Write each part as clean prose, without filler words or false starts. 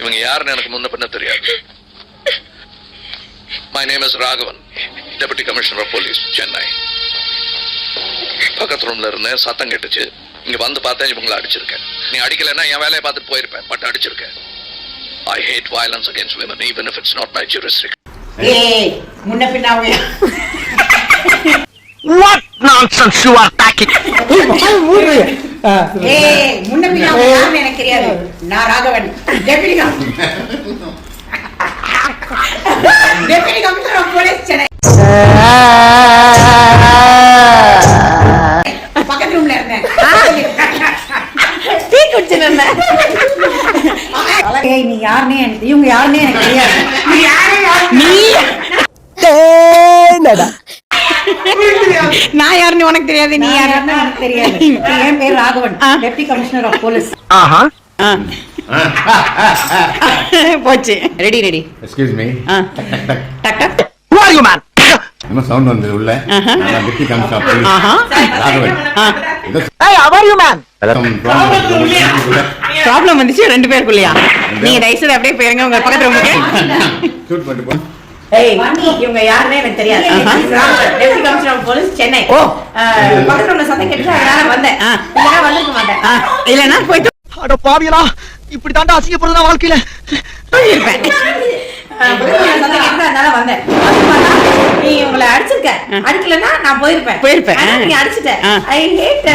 இவங்க யாருன்னு எனக்கு முன்ன பின்ன தெரியாது. My name is Raghavan, Deputy Commissioner of Police, Chennai. பக்கத்து ரூம்ல இருந்தேன், சத்தம் கேட்டுச்சு. இங்க வந்து பார்த்தேன், இவங்களை அடிச்சிருக்கேன். நீ அடிக்கலைன்னா என் வேலையை பார்த்துட்டு போயிருப்பேன், பட் அடிச்சிருக்கேன். I hate violence against women, even if it's not my jurisdiction. ஏய் முன்ன பின்னாவே What nonsense you are talking? ஏய் முன்ன பின்னாவே யாருன்னு எனக்கு தெரியாது. நான் Raghavan, deputy commissioner of police Chennai. பக்கத்து ரூம்ல இருந்தேன். டீ குடிச்சேன். ஏய் நீ யாருனே எனக்கு இவங்க யாருனே எனக்கு தெரியாது. நீ யாரே நீ என்னடா நான் யாருன்னு உனக்கு தெரியாது, நீ யாருன்னு எனக்கு தெரியாது. என் பேர் Raghavan, deputy commissioner of police. ஆஹா போச்சு. Ready ready. Excuse me. டக் டக். who are you man? என்ன சவுண்ட் வந்தது உள்ள? நான் deputy commissioner of police Raghavan. hey how are you man? Problem வந்துச்சு ரெண்டு பேருக்குள்ளயா? நீங்க தயவுசெய்து அப்படியே போயிருங்க உங்க பக்கத்து ரூமுக்கு. ஷூட் பண்ணிட்டு போ. ஏய் இவங்க யாருன்னே எனக்கு தெரியாது. Deputy commissioner of police Chennai. ஓ பக்கத்து ரூம்ல சத்தம் கேட்டுச்சு, அதனால வந்தேன். இல்லனா வந்திருக்க மாட்டேன். இல்லனா போய் அட பாவியலா, இப்படி தாண்டா அசிங்கப்படுறதா வாழ்க்கையில இருப்பேன். அதனால வந்தேன். நீ உங்களை அடிச்சிருக்க, அடிக்கலன்னா நான் போயிருப்பேன். நீ அடிச்சிட்ட. I hate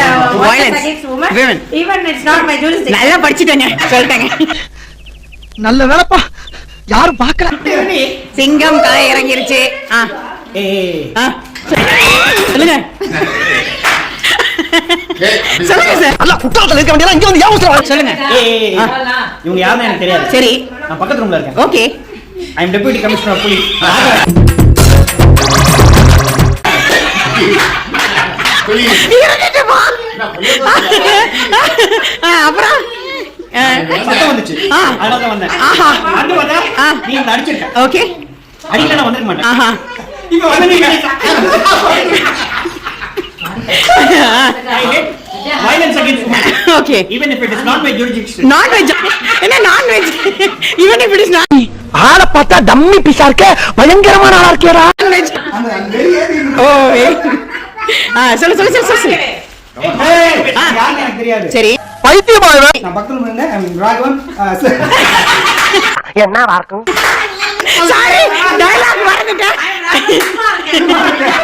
violence against women. Even it's not my jurisdiction. நல்லா படிச்சிட்டேங்க, சொல்லிட்டேங்க. நல்ல வேலைப்பா, யாரும் பார்க்கல. சிங்கம் கரை இறங்கிருச்சு. சொல்லுங்க சொல்லுங்க சார். அல்ல குற்றாலத்துல இருக்க வேண்டியதா இங்க வந்து ஏன் சொல்லுங்க. இவங்க யாருன்னு எனக்கு தெரியாது. சரி நான் பக்கத்து ரூம்ல இருக்கேன். Okay. I am deputy commissioner of police. அப்புறம் சத்தம் வந்துச்சு, அதனால தான் வந்தேன். வந்து பார்த்தா நீ என்ன அடிச்சிருக்க. ஓகே. அடிக்கல நான் வந்திருக்க மாட்டேன். ஆஹா இங்க வந்து நீங்க I hate violence against women. Okay. Even if it is not my jurisdiction. Non veg என்ன non veg? even if it is not ஆள பார்த்தா டம்மி பீஸா இருக்க, பயங்கரமான ஆளா இருக்கேடா. நான்வெஜ். ஓ சொல்லு சொல்லு சொல்லு சொல்லு. யாருன்னு எனக்கு தெரியாது. சரி பைத்தியமா இவன். நான் பக்கத்துல இருந்தேன். ஐ அம் ராகவன். என்ன வார்க்கும் சாரி டயலாக் மறந்துட்டேன்.